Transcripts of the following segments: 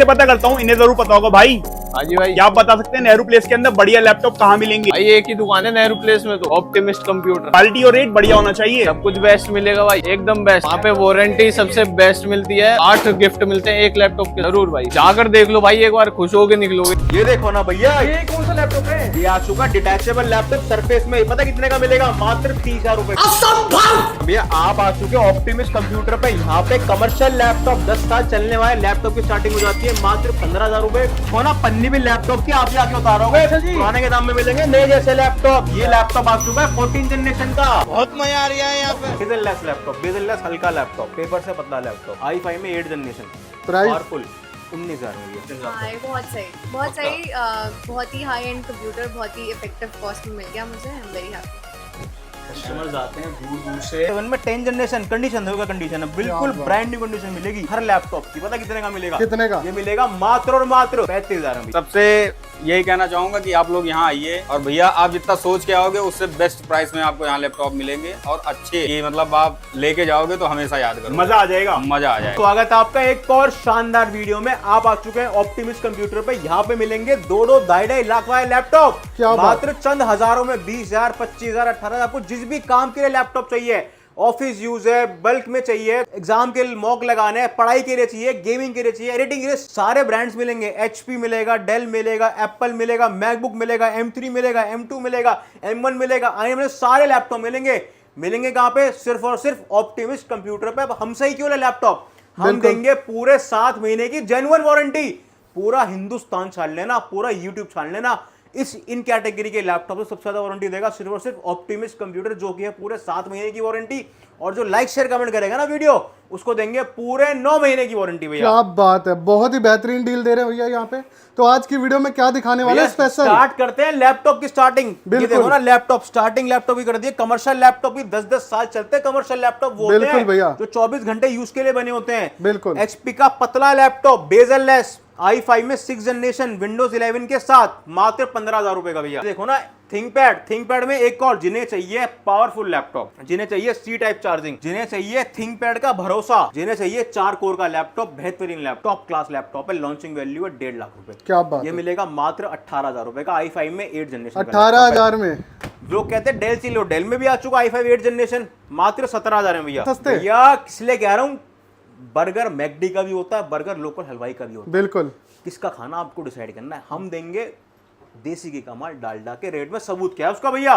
इनसे पता करता हूँ, इन्हें जरूर पता होगा भाई। हाँ जी भाई। क्या आप बता सकते हैं नेहरू प्लेस के अंदर बढ़िया लैपटॉप कहाँ मिलेंगे? भाई एक ही दुकान है नेहरू प्लेस में, तो ऑप्टिमिस्ट कंप्यूटर। क्वालिटी और रेट बढ़िया होना चाहिए। सब कुछ बेस्ट मिलेगा भाई, एकदम बेस्ट। वहाँ पे वारंटी सबसे बेस्ट मिलती है, 8 गिफ्ट मिलते हैं एक लैपटॉप के। जरूर भाई जाकर देख लो भाई, एक बार खुश होके निकलोगे। ये देखो ना भैया, ये कौन सा लैपटॉप है? ये आ चुका डिटैचेबल लैपटॉप सरफेस में। पता कितने का मिलेगा? मात्र 30,000 रुपए। भैया आप आ चुके ऑप्टिमिस्ट कंप्यूटर पे। यहाँ पे कमर्शियल लैपटॉप 10 साल चलने वाले लैपटॉप की स्टार्टिंग हो जाती है मात्र 15,000 रुपए। सोना पन्नी भी लैपटॉप की आप ही आके उतारोगे। पुराने के दाम में मिलेंगे नए जैसे लैपटॉप। ये लैपटॉप आ चुका है 14 जनरेशन का। बहुत मजा आ रहा है यहाँ पे। बेजल-लेस लैपटॉप, बेजल-लेस हल्का लैपटॉप, पेपर से पतला लैपटॉप, i5 में 8 जनरेशन, पावरफुल। 19,000 में। हाँ, बहुत सही, बहुत सही। बहुत ही हाई एंड कंप्यूटर, बहुत ही इफेक्टिव कॉस्ट में मिल गया मुझे। I am very happy. Customers आते हैं दूर दूर से। 7 में 10 जनरेशन कंडीशन होगा, कंडीशन है बिल्कुल ब्रांड न्यू कंडीशन मिलेगी हर लैपटॉप की। पता कितने का मिलेगा? कितने का? ये मिलेगा मात्र और मात्र 35,000 में। सबसे यही कहना चाहूंगा कि आप लोग यहाँ आइए और भैया आप जितना सोच के आओगे उससे बेस्ट प्राइस में आपको यहाँ लैपटॉप मिलेंगे और अच्छे, ये मतलब आप लेके जाओगे तो हमेशा याद करोगे, मजा आ जाएगा, मजा आ जाएगा। स्वागत है आपका एक और शानदार वीडियो में। आप आ चुके हैं ऑप्टिमिस्ट कंप्यूटर पे। यहाँ पे मिलेंगे 2-2 ढाई लाख वाले लैपटॉप मात्र चंद हजारों में। 20,000, 25,000, 18,000। आपको जिस भी काम के लिए लैपटॉप चाहिए, ऑफिस यूज है, बल्क में चाहिए, एग्जाम के लिए मॉक लगाने हैं, पढ़ाई के लिए चाहिए, गेमिंग के लिए चाहिए, एडिटिंग के लिए, सारे ब्रांड्स मिलेंगे। HP मिलेगा, डेल मिलेगा, एप्पल मिलेगा, मैकबुक मिलेगा, M3 मिलेगा, M2 मिलेगा, M1 मिलेगा, IM सारे लैपटॉप मिलेंगे कहां पे? सिर्फ और सिर्फ ऑप्टिमिस्ट कंप्यूटर पे। अब हमसे ही क्यों ले लैपटॉप? हम देंगे पूरे 7 महीने की जेन्युइन वारंटी। पूरा हिंदुस्तान छान लेना, पूरा यूट्यूब छान लेना। इन कैटेगरी के लैपटॉप से सबसे ज्यादा वारंटी देगा सिर्फ और सिर्फ ऑप्टिमिस्ट कंप्यूटर, जो कि है पूरे 7 महीने की वारंटी। और जो लाइक शेयर कमेंट करेगा ना वीडियो, उसको देंगे पूरे 9 महीने की वारंटी। भैया क्या बात है, बहुत ही बेहतरीन डील दे रहे हैं भैया यहाँ पे। तो आज की वीडियो में क्या दिखाने वाले हैं स्पेशल? स्टार्ट करते हैं लैपटॉप की स्टार्टिंग। ये देखो ना लैपटॉप, स्टार्टिंग लैपटॉप ही कर दिए। कमर्शियल लैपटॉप भी 10-10 साल चलते हैं। कमर्शियल लैपटॉप वो होते हैं भैया जो 24 घंटे यूज के लिए बने होते हैं। बिल्कुल। HP का पतला लैपटॉप, बेजल-लेस, i5 में 6 जनरेशन, विंडोज 11 के साथ, मात्र 15,000 रुपए का। भैया देखो ना थिंकपैड में एक और, जिन्हें चाहिए पावरफुल लैपटॉप, जिन्हें चाहिए C टाइप चार्जिंग, जिन्हें चाहिए थिंकपैड का भरोसा, जिन्हें चाहिए 4 कोर का लैपटॉप, बेहतरीन लैपटॉप, क्लास लैपटॉप है। लॉन्चिंग वैल्यू है 1.5 लाख रुपए। क्या बात ये मिलेगा मात्र 18,000 रुपए का, i5 में 8 जनरेशन। 18,000 में लोग कहते हैं डेल से लो, डेल में भी आ चुका i5 8 जनरेशन, मात्र 17,000 में। भैया सस्ते। भैया इसलिए कह रहा हूँ, बर्गर मैकडी का भी होता है, बर्गर लोकल हलवाई का भी होता है। बिल्कुल। किसका खाना आपको डिसाइड करना है। हम देंगे देसी घी का माल डालडा के रेट में। सबूत क्या है उसका भैया?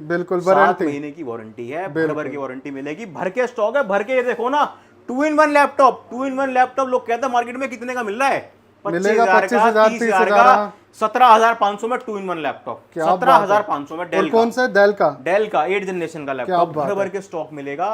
बिल्कुल 7 महीने की वारंटी है, भर की वारंटी मिलेगी, भर के स्टॉक है, भर के। ये देखो ना 2-in-1 लैपटॉप, 2-in-1 लैपटॉप लोग कहते हैं मार्केट में कितने का मिल रहा है? 25,000 का, 30,000 का, 17,500 में 2-in-1 लैपटॉप, 17,500 में। डेल कौन सा? डेल का 8 जनरेशन का लैपटॉप, भर के स्टॉक मिलेगा।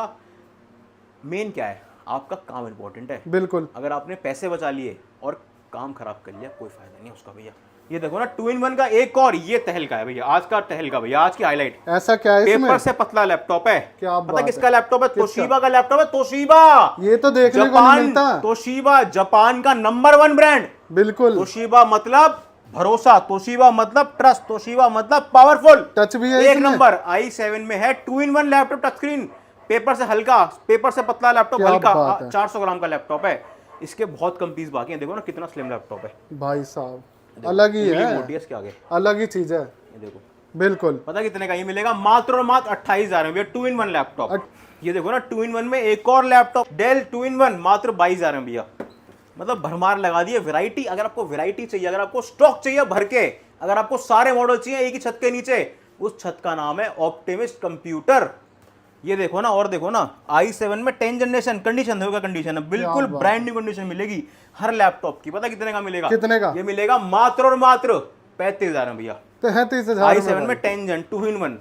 मेन क्या है? आपका काम इंपॉर्टेंट है। बिल्कुल। अगर आपने पैसे बचा लिए और काम खराब कर लिया, कोई फायदा नहीं उसका। भैया ये देखो ना 2-in-1 का एक और, ये टहल का है भैया, आज का टहल का। भैया आज की हाईलाइट, ऐसा क्या है इसमें? पेपर से पतला लैपटॉप है। क्या पता किसका लैपटॉप है? तोशिबा का लैपटॉप है। तोशिबा, ये तो देखने को नहीं मिलता। तोशिबा जापान का नंबर 1 ब्रांड। बिल्कुल। तोशिबा मतलब भरोसा, तोशिबा मतलब ट्रस्ट, तोशिबा मतलब पावरफुल। टच भी है एक नंबर i7 में है। 2-in-1 laptop, touch screen, paper से हल्का, पेपर से पतला लैपटॉप, हल्का, 400 ग्राम का लैपटॉप है। इसके बहुत कम पीस बाकी हैं। देखो ना कितना स्लिम लैपटॉप है भाई साहब, अलग ही है, इसके आगे अलग ही चीज है। ये देखो बिल्कुल। पता कितने का? ये मिलेगा मात्र और मात्र 28,000 में। 2-in-1 laptop. ये देखो ना 2-in-1 में एक और लैपटॉप, डेल 2-in-1, मात्र 22,000 में। भैया मतलब भरमार लगा दिए। वैरायटी, अगर आपको वैरायटी चाहिए, अगर आपको स्टॉक चाहिए भर के, अगर आपको सारे मॉडल चाहिए एक ही छत के नीचे, उस छत का नाम है ऑप्टिमिस्ट कंप्यूटर। ये देखो ना, और देखो ना i7 में 10 जनरेशन, कंडीशन होगा, कंडीशन है बिल्कुल ब्रांड न्यू कंडीशन मिलेगी हर लैपटॉप की। पता कितने का मिलेगा? कितने का? ये मिलेगा मात्र और मात्र 35,000 में। भैया 33,000 i7 में 10 जन 2-in-1।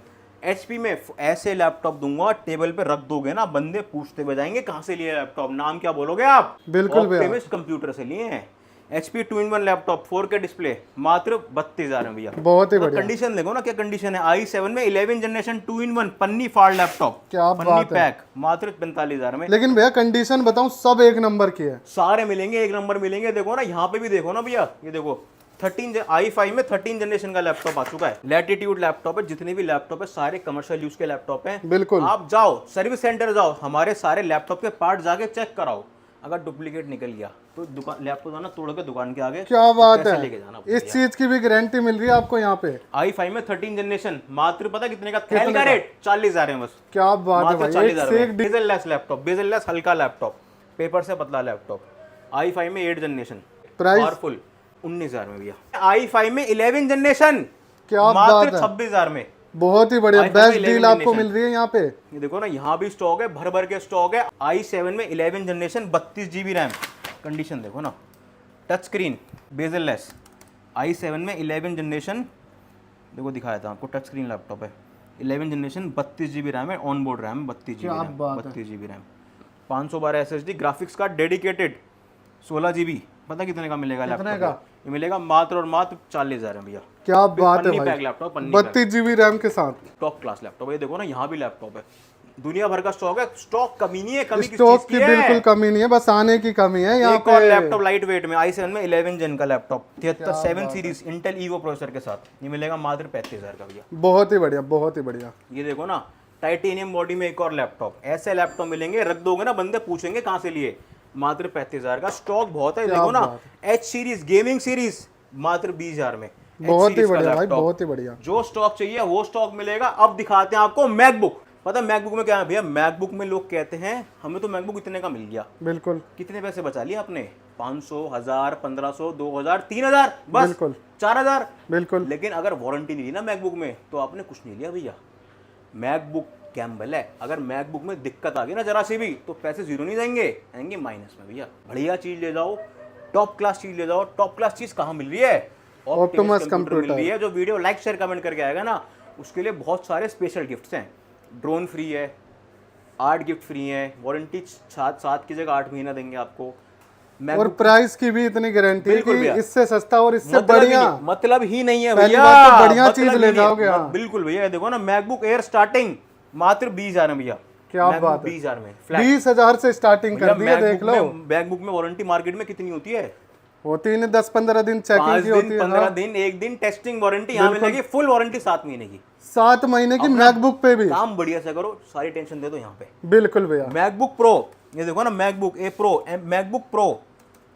HP में ऐसे लैपटॉप दूंगा, टेबल पे रख दोगे ना, बंदे पूछते हुए जाएंगे कहां से लिए लैपटॉप, नाम क्या बोलोगे आप? बिल्कुल भैया, ऑप्टिमिस्ट कंप्यूटर से लिए हैं। HP 2-in-1 laptop, 4K display, मात्र 32,000 में। भैया बहुत ही बढ़िया। कंडीशन देखो ना क्या कंडीशन है। i7 में 11 जनरेशन 2-in-1 पन्नी फाड़ लैपटॉप, क्या पन्नी बात है। पैक, मात्र 45,000 में। लेकिन भैया कंडीशन बताऊं, सब एक नंबर की है, सारे मिलेंगे, एक नंबर मिलेंगे। देखो ना यहाँ पे भी देखो ना भैया, ये देखो 13 में 13 जनरेशन का लैपटॉप आ चुका है। लैटिट्यूड लैपटॉप है, जितने भी लैपटॉप है सारे कमर्शियल यूज के लैपटॉप हैं। बिल्कुल। आप जाओ सर्विस सेंटर जाओ, हमारे सारे लैपटॉप के पार्ट जाके चेक कराओ। अगर डुप्लीकेट निकल गया तो दुकान लैपटॉप ना तोड़ के दुकान के आगे क्या बात पैसे है, लेके जाना इस चीज की भी गारंटी मिल रही है आपको यहाँ पे। i5 में 13 जनरेशन मात्र पता कितने का? थैल का रेट 40,000 है बस। क्या बात है मात्र भाई, एक 40,000 से में। एक बेजललेस लैपटॉप, बेजललेस हल्का लैपटॉप, पेपर से पतला लैपटॉप, i5 में 8 जनरेशन, प्राइस पावरफुल 19,000 में भैया। i5 में 11 जनरेशन क्या मात्र बात है, 26,000 में। बहुत ही बढ़िया, i5 बेस्ट में डील 11 आपको generation। मिल रही है यहाँ पे। ये देखो ना, यहाँ भी स्टॉक है, भर भर के स्टॉक है। i7 में 11 जनरेशन 32 GB रैम, कंडीशन देखो ना, टच स्क्रीन बेजललेस। i7 में 11 जनरेशन, देखो दिखाया था आपको, टच स्क्रीन लैपटॉप है, 11 जनरेशन 32 GB रैम है, ऑन बोर्ड रैम 32 GB क्या रैम, बात है। 32 GB RAM, 512 SSD, graphics card dedicated 16 GB। पता कितने का मिलेगा कितने लैपटॉप? का? ये मिलेगा मात्र और मात्र 40,000 में भैया। क्या बात है पन्नी भाई, पैक लैपटॉप, पन्नी पैक। 32 GB रैम के साथ टॉप क्लास लैपटॉप। ये देखो ना, यहाँ भी लैपटॉप है, दुनिया भर का स्टॉक है, स्टॉक कमी नहीं है। कमी किस स्टॉक चीज़ की है? बिल्कुल कमी नहीं है, बस आने की कमी है यहाँ एक और पे। लैपटॉप लाइट वेट में i7 में 11 जन का laptop 7 series Intel evo processor के साथ, ये मिलेगा मात्र 35,000 का भैया। बहुत ही बढ़िया, बहुत ही बढ़िया। ये देखो ना, टाइटेनियम बॉडी में एक और लैपटॉप, ऐसे लैपटॉप मिलेंगे, रख दोगे ना बंदे पूछेंगे कहाँ से लिए, मात्र 35,000 का। स्टॉक बहुत है। देखो ना, एच सीरीज गेमिंग सीरीज मात्र 20,000 में। बहुत ही बढ़िया भाई, बहुत ही बढ़िया। जो स्टॉक चाहिए वो स्टॉक मिलेगा। अब दिखाते हैं आपको मैकबुक। पता है मैकबुक में क्या है भैया? मैकबुक में लोग कहते हैं हमें तो मैकबुक इतने का मिल गया, बिल्कुल कितने पैसे बचा लिए आपने? 500, 1000, 1500, 2000, 3000, बस बिल्कुल 4000। बिल्कुल। लेकिन अगर वारंटी नहीं ली ना मैकबुक में तो आपने कुछ नहीं लिया भैया। मैकबुक गैम्बल है। अगर मैकबुक में दिक्कत आ गई ना जरा सी भी तो पैसे जीरो नहीं जाएंगे, आएंगे माइनस में भैया। बढ़िया चीज ले जाओ, टॉप क्लास चीज ले जाओ। टॉप क्लास चीज कहाँ मिल रही है? ऑप्टिमस कंप्यूटर मिल रही है। जो वीडियो लाइक शेयर कमेंट करके आएगा ना, उसके लिए बहुत सारे स्पेशल गिफ्ट्स हैं। ड्रोन फ्री है, 8 गिफ्ट फ्री है, वारंटी 7 की जगह 8 महीना देंगे आपको। और प्राइस की भी इतनी गारंटी है बिल्कुल कि भैया। इससे सस्ता और इससे बढ़िया, मतलब ही नहीं है पहली भैया। बात तो बढ़िया मतलब चीज ही ले नहीं है। जाओगे। हाँ। बिल्कुल भैया, देखो ना, मैकबुक एयर स्टार्टिंग मात्र 20,000 में भैया। क्या MacBook बात है, 20,000 में 20,000 से स्टार्टिंग कर दी है। देख लो, मैकबुक में वारंटी मार्केट में कितनी होती है? होती है 10-15 दिन चेकिंग 5 की होती दिन, है। 15 हाँ। दिन, 1 दिन टेस्टिंग वारंटी। यहाँ मिलेगी फुल वारंटी 7 महीने की। 7 महीने की मैकबुक पे भी। काम बढ़िया से करो, सारी टेंशन दे दो यहाँ पे। बिल्कुल भैया। मैकबुक प्रो, ये देखो ना, मैकबुक ए प्रो, मैकबुक प्रो,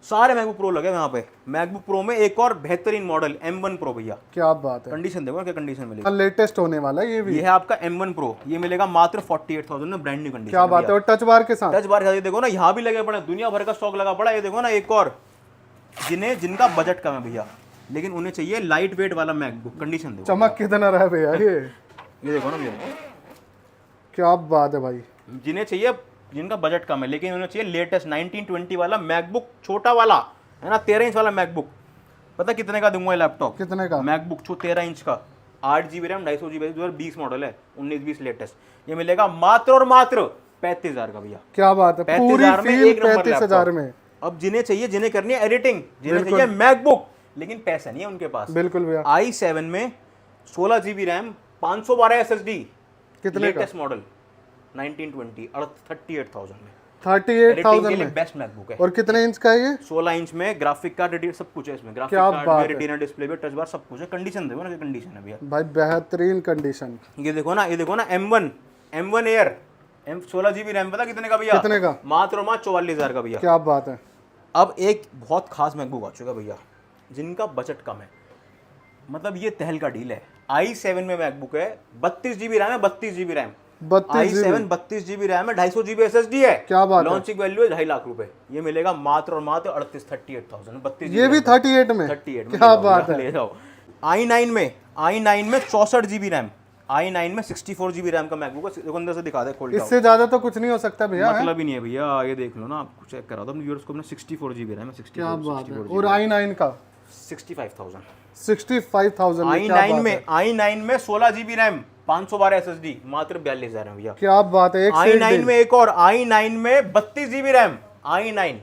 सारे मैकबुक प्रो लगे यहाँ पे। मैकबुक प्रो में एक और बेहतरीन मॉडल M1 प्रो भैया। क्या बात है, कंडीशन देखो क्या कंडीशन मिलेगी। लेटेस्ट होने वाला है ये भी। ये है आपका M1 प्रो, ये मिलेगा मात्र 48,000 में, ब्रांड न्यू कंडीशन। क्या बात है, और टच बार के साथ। टच बार के साथ देखो ना, यहाँ भी लगे पड़े, दुनिया भर का स्टॉक लगा पड़ा। ये देखो ना, एक और जिनका बजट कम है भैया, लेकिन उन्हें चाहिए लाइट वेट वाला मैकबुक। कंडीशन देखो, चमक कितना रहा है भैया ये। ये देखो ना भैया, क्या बात है भाई। जिन्हें चाहिए, जिनका बजट कम है लेकिन उन्हें चाहिए लेटेस्ट 1920 वाला मैकबुक, छोटा वाला है ना, 13 इंच वाला मैकबुक। पता कितने का दूंगा ये लैपटॉप? कितने का? मैकबुक 13 इंच का, 8 GB रैम, 250 GB, 2020 मॉडल है, 19-20 लेटेस्ट। ये मिलेगा मात्र और मात्र 35,000 का भैया। क्या बात है, पूरी 35,000 में फील एक नंबर 35,000 लैपटॉप। में। अब जिन्हें चाहिए, जिन्हें करनी है एडिटिंग, जिन्हें चाहिए मैकबुक, लेकिन पैसा नहीं है उनके पास। बिल्कुल भैया। i7 में 16 GB रैम, 512 SSD, कितने का? लेटेस्ट मॉडल 1920, 38,000 में। 38,000 के लिए में। बेस्ट मैकबुक है। और कितने इंच का है ये? 16 इंच में, ग्राफिक कार्ड सब कुछ है इसमें। ग्राफिक क्या कार्ड बात में, है। रेटिना डिस्प्ले में, टच बार सब कुछ है। कंडीशन देखो ना, क्या कंडीशन है भैया। भाई बेहतरीन कंडीशन। ये देखो ना, ये देखो ना, M1 एयर, 16 GB रैम, पता कितने का भैया? कितने का? मात्र और मात्र 44,000 का भैया। क्या बात है। अब एक बहुत खास मैकबुक आ चुका भैया, जिनका बजट कम है, मतलब ये तहल का डील है। i7 में मैकबुक है, 32 GB रैम है, 32 GB रैम, 32 32 GB रैम है, 250 GB SSD है। क्या बात है। लॉन्चिंग वैल्यू है 2.5 लाख रुपए। ये मिलेगा मात्र और मात्र 38,000, 32 ये भी 38 में। 38 में क्या बात है। ले जाओ। i9 में 64 GB रैम, i9 में 64 GB रैम का मैकबुक है। देखो अंदर से दिखा दे, खोल के इससे ज्यादा तो कुछ नहीं हो सकता भैया। है? मतलब ही नहीं है भैया। ये देख लो ना, आप चेक करा दो अपने व्यूअर्स को, अपने 64 GB रैम है, 64 क्या बात है। 64 और i9 का 65,000। 65,000 में। क्या i9 बात में है। i9 में 16 GB रैम, 512 SSD, मात्र 42,000 है भैया। क्या बात है। एक से एक i9 दिन। में एक और, i9 में 32 GB RAM, i9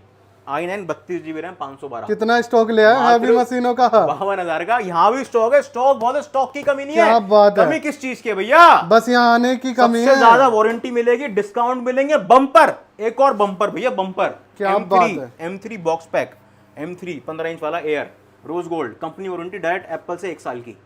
32 GB RAM, 512। कितना स्टॉक ले आया हैवी मशीनों का? 52,000 का। यहाँ भी स्टॉक है, स्टॉक बहुत है, स्टॉक की कमी नहीं है। क्या बात है। कमी किस चीज की है भैया? बस यहाँ आने की कमी सबसे है। ज्यादा वारंटी मिलेगी, डिस्काउंट मिलेंगे, बम्पर, एक और बम्पर भैया, बम्पर। क्या बात है। M3 box pack, M3 15 inch वाला Air, rose gold, company warranty direct Apple से 1 साल की।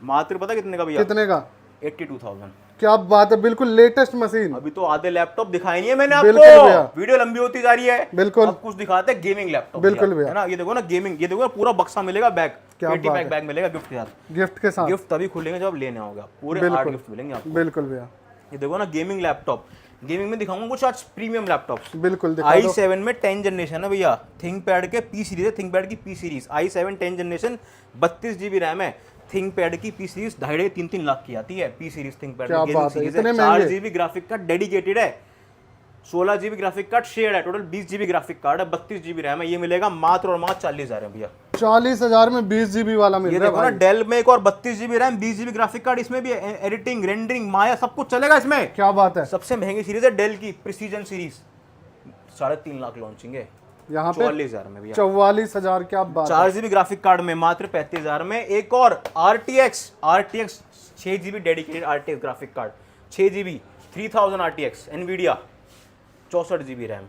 मात्र पता कितने का भैया? कितने का? 82,000। क्या बात है, बिल्कुल लेटेस्ट मशीन। अभी तो आधे लैपटॉप दिखाए नहीं है मैंने बिल्कुल भैया। आपको, वीडियो लंबी होती जा रही है। बिल्कुल। अब कुछ दिखाते हैं गेमिंग लैपटॉप। बिल्कुल भैया। है ना, ये देखो ना गेमिंग, ये देखो ना पूरा बक्सा मिलेगा, बैग क्या पेटी बात पैक है। बैग मिलेगा गिफ्ट के साथ। गिफ्ट के साथ। गिफ्ट तभी खुलेंगे जब लेने आओगे आप, पूरे 8 बिल्कुल। गिफ्ट मिलेंगे आपको। बिल्कुल भैया। ये देखो ना गेमिंग लैपटॉप, गेमिंग में दिखाऊंगा कुछ आज प्रीमियम लैपटॉप्स। बिल्कुल दिखा दो। i7 में 10 जनरेशन है भैया, थिंकपैड के पी सीरीज है, थिंकपैड की P series i7 10 generation 32 GB RAM है। थिंकपैड की पी सीरीज 2.5-3 लाख की आती है। पी सीरीज थिंकपैड क्या की बात है, सीरीज इतने है। महंगे? 4 GB ग्राफिक कार्ड डेडिकेटेड है, 16 GB ग्राफिक कार्ड शेयर है, टोटल 20 GB ग्राफिक कार्ड है, 32 GB रैम है। ये मिलेगा मात्र और मात्र 40,000 है भैया। 40,000 में 20 GB वाला मिल ये रहा है देखो ना भाई। डेल में एक और 32 GB RAM 20 GB graphic card, इसमें भी एडिटिंग रेंडरिंग माया सब कुछ चलेगा इसमें। क्या बात है। सबसे महंगी सीरीज है डेल की प्रिसीजन सीरीज, 3.5 लाख लॉन्चिंग है यहाँ पे 44,000 में भैया। 44,000। क्या बात है। 4 GB ग्राफिक कार्ड में मात्र 35,000 में। एक और RTX 6 GB dedicated RTX graphic card, 6 GB 3000 RTX Nvidia, 64 GB RAM,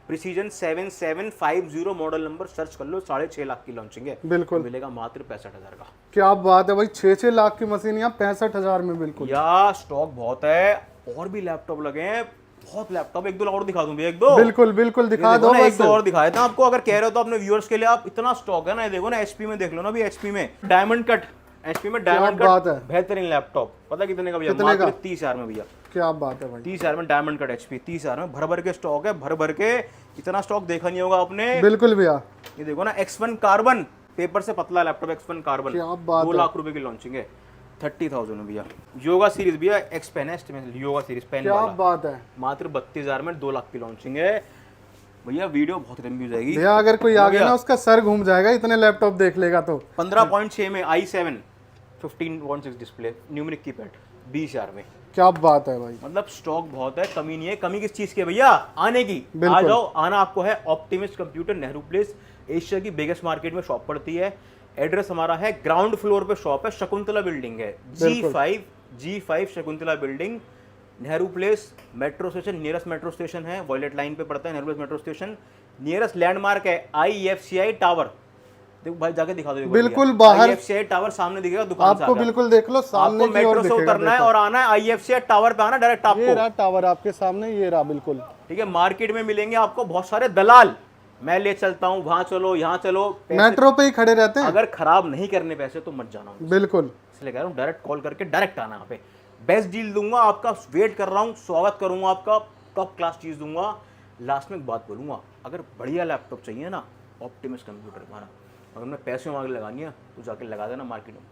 precision 7750 model number search कर लो, 6.5 लाख की लॉन्चिंग है। बिल्कुल। मिलेगा मात्र 65,000 का। क्या बात है भाई, 6-6 लाख की मशीन यहाँ 65,000 में। बिल्कुल। या स्टॉक बहुत है, और भी लैपटॉप लगे हैं, बहुत लैपटॉप। एक दो और दिखा दूं भैया, एक दो। बिल्कुल बिल्कुल दिखा दो। एक बस दो और दिखाए थे आपको, अगर कह रहे हो तो अपने व्यूअर्स के लिए। आप इतना स्टॉक है ना, ये देखो ना एचपी में देख लो ना, अभी एचपी में डायमंड कट, एचपी में डायमंड बात कट है। बेहतरीन लैपटॉप। पता कितने का भैया? कितने का? मात्र 30,000 में भैया। क्या बात है भाई। 30,000 में डायमंड कट एचपी, 30,000 में भर भर के स्टॉक है, भर भर के। इतना स्टॉक देखा नहीं होगा आपने। बिल्कुल भैया। ये देखो ना X1 कार्बन, पेपर से पतला लैपटॉप X1 कार्बन, क्या बात 2 है। लाख रुपए की लॉन्चिंग है, 30,000 में भैया। योगा सीरीज भैया, एक्स पेन है इसमें, योगा सीरीज पेन क्या वाला, बात है मात्र 32,000 में 2 लाख की लॉन्चिंग है भैया। वीडियो बहुत लंबी हो जाएगी भैया, अगर कोई आगे भैया। ना उसका सर घूम जाएगा इतने लैपटॉप देख लेगा तो। 15.6 में i7 15.6 डिस्प्ले, न्यूमेरिक कीपैड, 20,000 में। क्या बात है भाई। मतलब स्टॉक बहुत है, कमी नहीं है। कमी किस चीज की है भैया? आने की। बिल्कुल। आ जाओ, आना आपको है optimist computer, Nehru place, Asia की बिगेस्ट मार्केट में शॉप पड़ती है। एड्रेस हमारा है, ग्राउंड फ्लोर पे शॉप है, शकुंतला बिल्डिंग है, G5 Shakuntala building, Nehru place, metro station, nearest metro station है, वॉयलेट लाइन पे पड़ता है Nehru place metro station. Nearest landmark है IFCI टावर, देखो भाई जाके दिखा दो। बिल्कुल बाहर IFCI टावर सामने दिखेगा दुकान से आपको, आकर। बिल्कुल देख लो सामने आपको की ओर मेट्रो से दिखेगा। उतरना है देखो। और आना है IFCI टावर पे, आना डायरेक्ट ये आपको। रहा टावर आपके सामने, ये रहा बिल्कुल। ठीक है, मार्केट में मिलेंगे आपको बहुत सारे दलाल, मैं ले चलता हूँ, वहां चलो यहाँ चलो, मेट्रो पे ही खड़े रहते हैं। अगर खराब नहीं करने पैसे तो मत जाना। बिल्कुल। इसलिए कह रहा हूँ डायरेक्ट कॉल करके डायरेक्ट आना यहाँ पे। बेस्ट डील दूंगा आपका, वेट कर रहा हूँ, स्वागत करूंगा आपका, टॉप क्लास चीज दूंगा। लास्ट में एक बात बोलूंगा, अगर बढ़िया लैपटॉप चाहिए ना, ऑप्टिमिस्ट कंप्यूटर हमारा, अगर मैं पैसे वहां लगानी है तो जाके लगा देना मार्केट में।